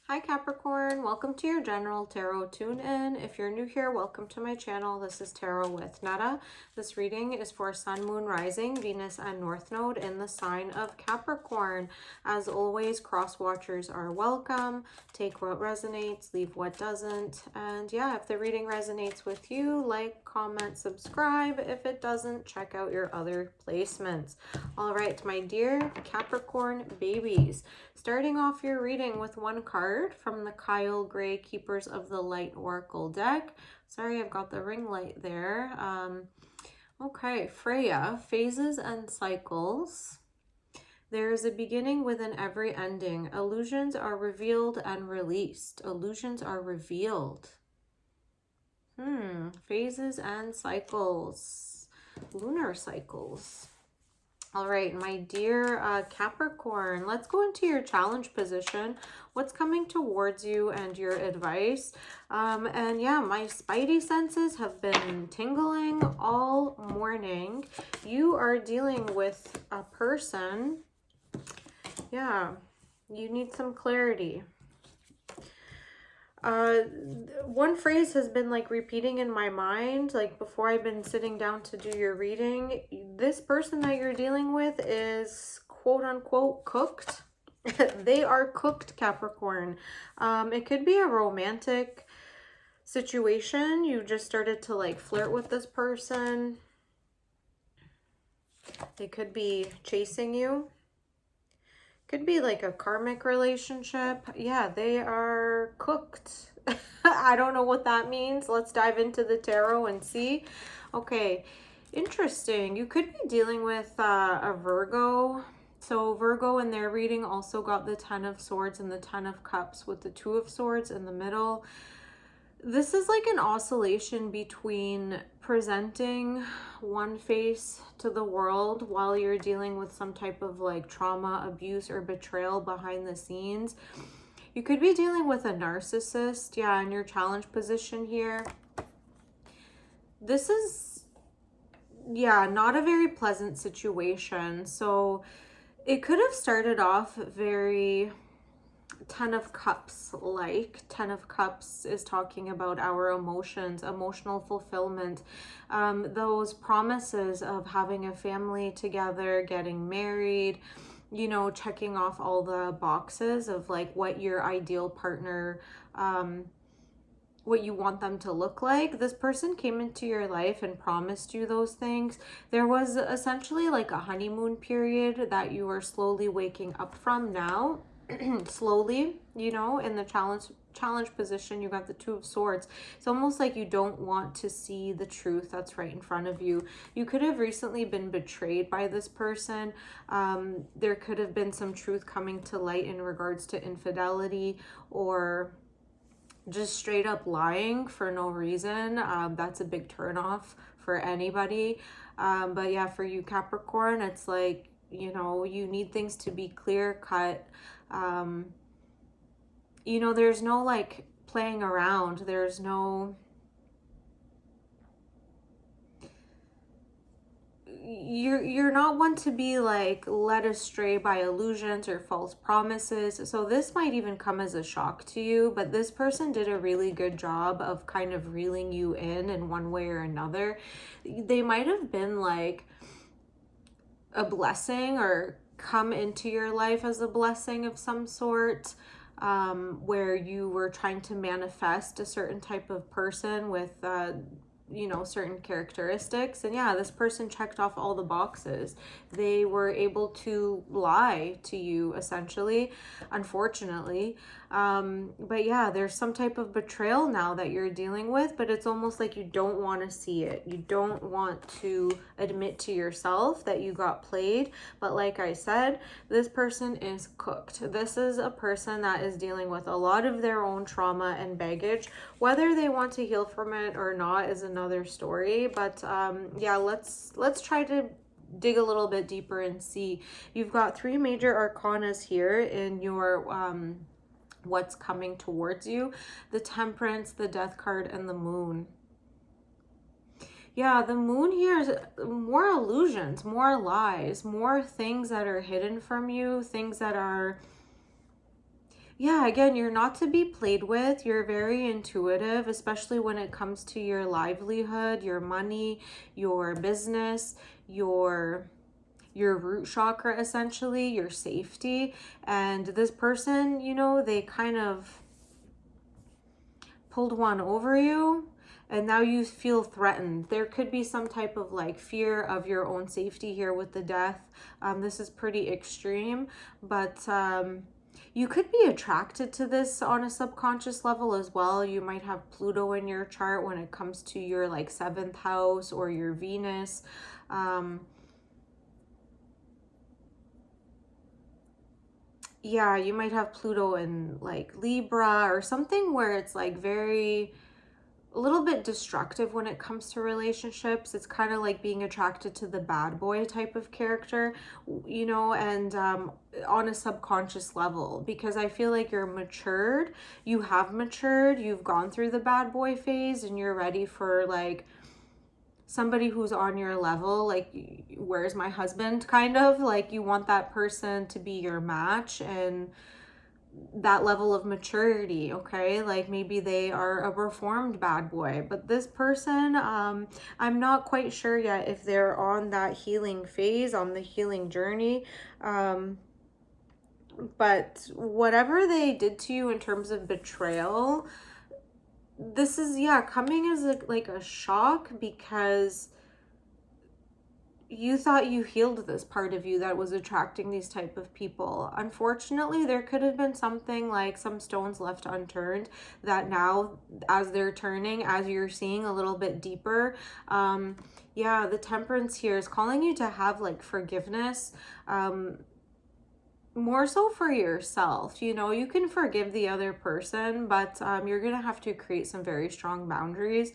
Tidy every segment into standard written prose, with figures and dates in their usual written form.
Hi Capricorn, welcome to your general tarot tune-in. If you're new here, welcome to my channel. This is Tarot with Netta. This reading is for Sun, Moon, Rising, Venus, and North Node in the sign of Capricorn. As always, cross watchers are welcome. Take what resonates, leave what doesn't. And yeah, if the reading resonates with you, like, comment, subscribe. If it doesn't, check out your other placements. All right, my dear Capricorn babies, starting off your reading with one card from the Kyle Gray Keepers of the Light Oracle deck. Sorry, I've got the ring light there. Okay, Freya, phases and cycles. There is a beginning within every ending. Illusions are revealed and released. Illusions are revealed. Phases and cycles. Lunar cycles. All right, my dear Capricorn, let's go into your challenge position. What's coming towards you and your advice. And yeah, my spidey senses have been tingling all morning. You are dealing with a person. Yeah, you need some clarity. One phrase has been like repeating in my mind, like before I've been sitting down to do your reading. This person that you're dealing with is quote unquote cooked. They are cooked, Capricorn. It could be a romantic situation. You just started to like flirt with this person. They could be chasing you. Could be like a karmic relationship. Yeah, they are cooked. I don't know what that means. Let's dive into the tarot and see. Okay, interesting. You could be dealing with a Virgo. So Virgo in their reading also got the 10 of Swords and the 10 of Cups with the 2 of Swords in the middle. This is like an oscillation between presenting one face to the world while you're dealing with some type of like trauma, abuse, or betrayal behind the scenes. You could be dealing with a narcissist, yeah, in your challenge position here. This is, yeah, not a very pleasant situation. So it could have started off very 10 of Cups like. 10 of Cups is talking about our emotions, emotional fulfillment, those promises of having a family together, getting married, you know, checking off all the boxes of like what your ideal partner, what you want them to look like. This person came into your life and promised you those things. There was essentially like a honeymoon period that you are slowly waking up from now. Slowly, you know, in the challenge position, you got the 2 of Swords. It's almost like you don't want to see the truth that's right in front of you. You could have recently been betrayed by this person. There could have been some truth coming to light in regards to infidelity or just straight up lying for no reason. That's a big turnoff for anybody. But yeah, for you Capricorn, it's like, you know, you need things to be clear cut. You know, there's no like playing around. There's no, you're not one to be like led astray by illusions or false promises. So this might even come as a shock to you, but this person did a really good job of kind of reeling you in one way or another. They might have been like a blessing or come into your life as a blessing of some sort, where you were trying to manifest a certain type of person with you know, certain characteristics. And yeah, this person checked off all the boxes. They were able to lie to you essentially, unfortunately. But yeah, there's some type of betrayal now that you're dealing with, but it's almost like you don't want to see it. You don't want to admit to yourself that you got played. But like I said, this person is cooked. This is a person that is dealing with a lot of their own trauma and baggage. Whether they want to heal from it or not is another story. But yeah, let's try to dig a little bit deeper and see. You've got 3 major arcanas here in your what's coming towards you: the Temperance, the Death card, and the Moon. Yeah, the Moon here is more illusions, more lies, more things that are hidden from you, things that are, Yeah, again, you're not to be played with. You're very intuitive, especially when it comes to your livelihood, your money, your business, your root chakra, essentially, your safety. And this person, you know, they kind of pulled one over you, and now you feel threatened. There could be some type of like fear of your own safety here with the death. This is pretty extreme, but you could be attracted to this on a subconscious level as well. You might have Pluto in your chart when it comes to your like 7th house or your Venus. Yeah, you might have Pluto in like Libra or something where it's like a little bit destructive when it comes to relationships. It's kind of like being attracted to the bad boy type of character, you know, and on a subconscious level, because I feel like you're matured, you have matured, you've gone through the bad boy phase, and you're ready for like somebody who's on your level, like where's my husband kind of, like you want that person to be your match and that level of maturity. Okay, like maybe they are a reformed bad boy, but this person, I'm not quite sure yet if they're on that healing phase, on the healing journey. But whatever they did to you in terms of betrayal, this is, yeah, coming as like a shock, because you thought you healed this part of you that was attracting these type of people. Unfortunately, there could have been something like some stones left unturned that now, as they're turning, as you're seeing a little bit deeper, yeah, the Temperance here is calling you to have like forgiveness, more so for yourself. You know, you can forgive the other person, but you're gonna have to create some very strong boundaries.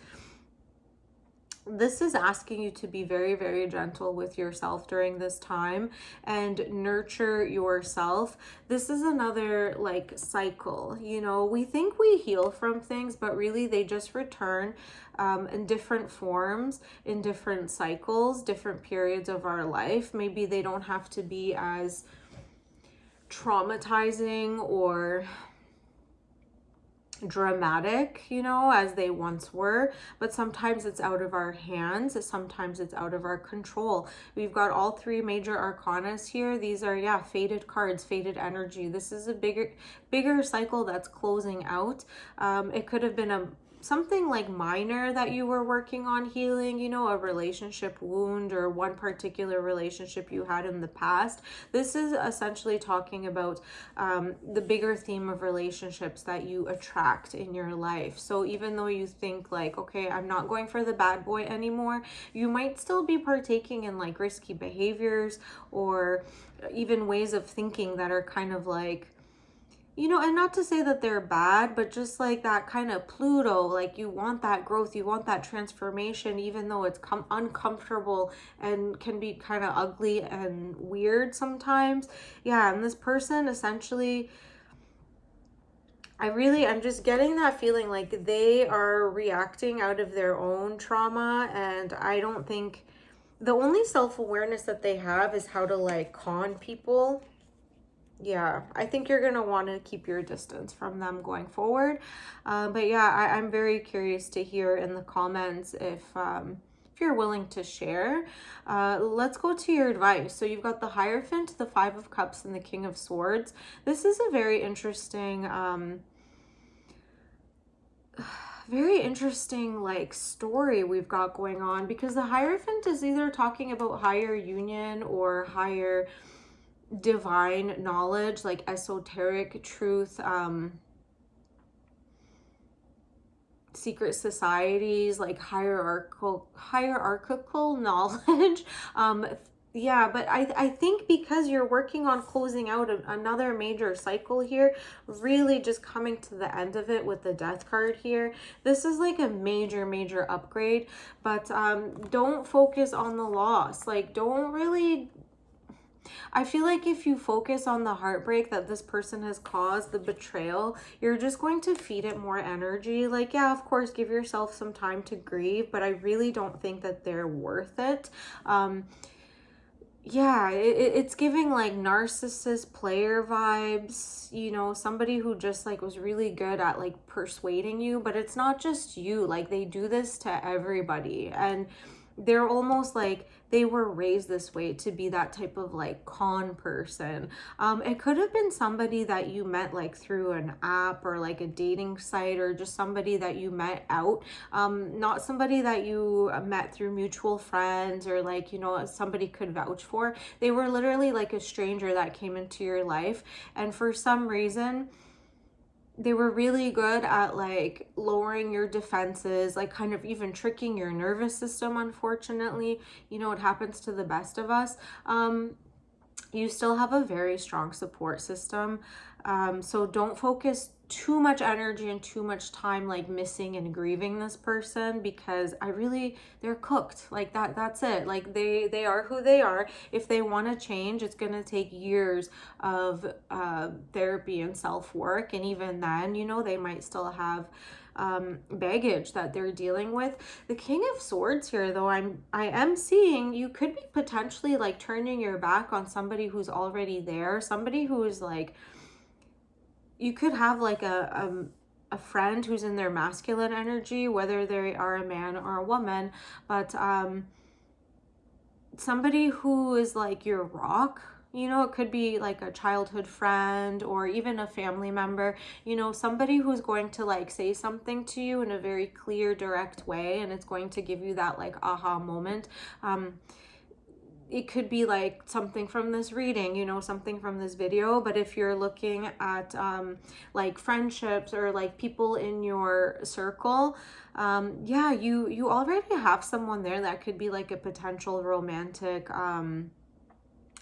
This is asking you to be very, very gentle with yourself during this time and nurture yourself. This is another like cycle. You know, we think we heal from things, but really they just return in different forms, in different cycles, different periods of our life. Maybe they don't have to be as traumatizing or dramatic, you know, as they once were, but sometimes it's out of our hands, sometimes it's out of our control. We've got all 3 major arcanas here. These are, yeah, fated cards, fated energy. This is a bigger cycle that's closing out. It could have been something like minor that you were working on healing, you know, a relationship wound or one particular relationship you had in the past. This is essentially talking about the bigger theme of relationships that you attract in your life. So even though you think like, okay, I'm not going for the bad boy anymore, you might still be partaking in like risky behaviors or even ways of thinking that are kind of like, you know, and not to say that they're bad, but just like that kind of Pluto, like you want that growth, you want that transformation, even though it's uncomfortable and can be kind of ugly and weird sometimes. Yeah, and this person essentially, I'm just getting that feeling like they are reacting out of their own trauma, and I don't think the only self-awareness that they have is how to like con people. Yeah, I think you're going to want to keep your distance from them going forward. But yeah, I'm very curious to hear in the comments if you're willing to share. Let's go to your advice. So you've got the Hierophant, the 5 of Cups, and the King of Swords. This is a very interesting like story we've got going on, because the Hierophant is either talking about higher union or higher divine knowledge, like esoteric truth, secret societies, like hierarchical knowledge. Yeah, but I think because you're working on closing out another major cycle here, really just coming to the end of it with the Death card here, this is like a major upgrade. But don't focus on the loss. Like, don't really, I feel like if you focus on the heartbreak that this person has caused, the betrayal, you're just going to feed it more energy. Like, yeah, of course, give yourself some time to grieve, but I really don't think that they're worth it. yeah, it's giving like narcissist player vibes, you know, somebody who just like was really good at like persuading you, but it's not just you. Like they do this to everybody, and they're almost like they were raised this way to be that type of like con person. It could have been somebody that you met like through an app or like a dating site, or just somebody that you met out, not somebody that you met through mutual friends or like, you know, somebody could vouch for. They were literally like a stranger that came into your life, and for some reason they were really good at like lowering your defenses, like kind of even tricking your nervous system. Unfortunately, you know, it happens to the best of us. You still have a very strong support system. So don't focus too much energy and too much time like missing and grieving this person, because they're cooked like that. That's it. Like they are who they are. If they want to change, it's going to take years of therapy and self-work, and even then, you know, they might still have baggage that they're dealing with. The King of Swords here, though, I am seeing you could be potentially like turning your back on somebody who's already there, somebody who is like, you could have like a friend who's in their masculine energy, whether they are a man or a woman, but somebody who is like your rock. You know, it could be like a childhood friend or even a family member, you know, somebody who's going to like say something to you in a very clear, direct way, and it's going to give you that like aha moment. It could be like something from this reading, you know, something from this video. But if you're looking at like friendships or like people in your circle, yeah, you already have someone there that could be like a potential romantic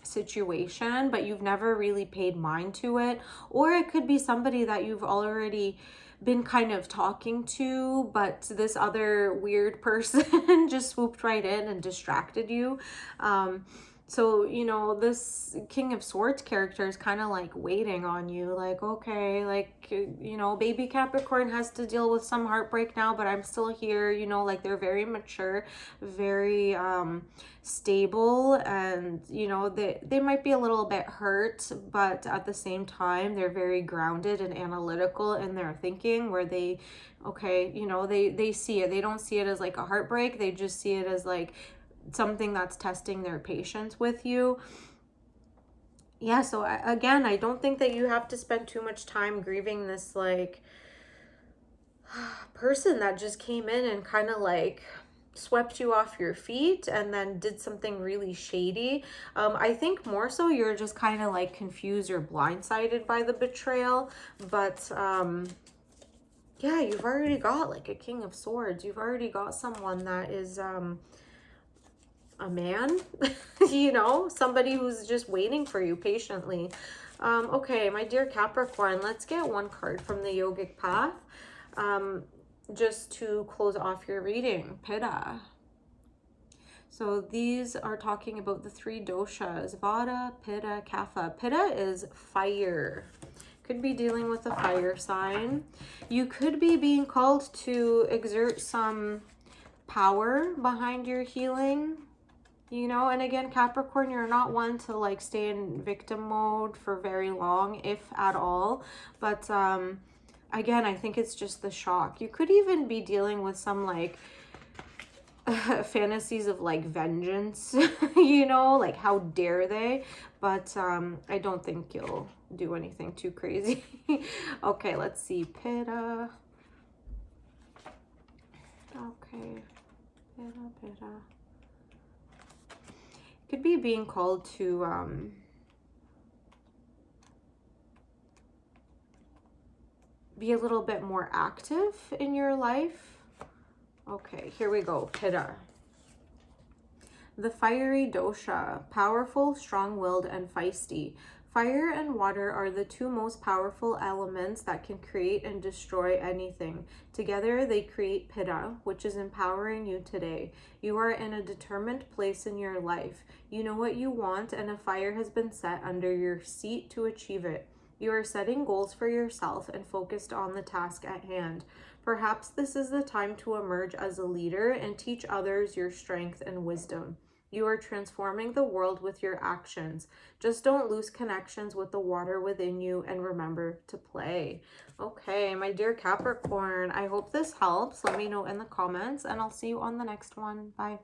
situation, but you've never really paid mind to it. Or it could be somebody that you've already been kind of talking to, but this other weird person just swooped right in and distracted you. So, you know, this King of Swords character is kind of like waiting on you, like, okay, like, you know, baby Capricorn has to deal with some heartbreak now, but I'm still here, you know, like they're very mature, very stable, and, you know, they might be a little bit hurt, but at the same time, they're very grounded and analytical in their thinking, where they, okay, you know, they see it. They don't see it as like a heartbreak. They just see it as like something that's testing their patience with you. Yeah, so again, I don't think that you have to spend too much time grieving this like person that just came in and kind of like swept you off your feet and then did something really shady. I think more so you're just kind of like confused or blindsided by the betrayal. But yeah, you've already got like a King of Swords. You've already got someone that is a man, you know, somebody who's just waiting for you patiently. Okay, my dear Capricorn, let's get one card from the yogic path just to close off your reading. Pitta. So these are talking about the three doshas: Vata, Pitta, Kapha. Pitta is fire. Could be dealing with a fire sign. You could be being called to exert some power behind your healing. You know, and again, Capricorn, you're not one to like stay in victim mode for very long, if at all. But again, I think it's just the shock. You could even be dealing with some like fantasies of like vengeance, you know, like how dare they? But I don't think you'll do anything too crazy. Okay, let's see. Pitta. Okay. Pitta. Could be being called to be a little bit more active in your life. Okay, here we go. Pitta. The fiery dosha, powerful, strong-willed, and feisty. Fire and water are the two most powerful elements that can create and destroy anything. Together, they create Pitta, which is empowering you today. You are in a determined place in your life. You know what you want, and a fire has been set under your seat to achieve it. You are setting goals for yourself and focused on the task at hand. Perhaps this is the time to emerge as a leader and teach others your strength and wisdom. You are transforming the world with your actions. Just don't lose connections with the water within you, and remember to play. Okay, my dear Capricorn, I hope this helps. Let me know in the comments, and I'll see you on the next one. Bye.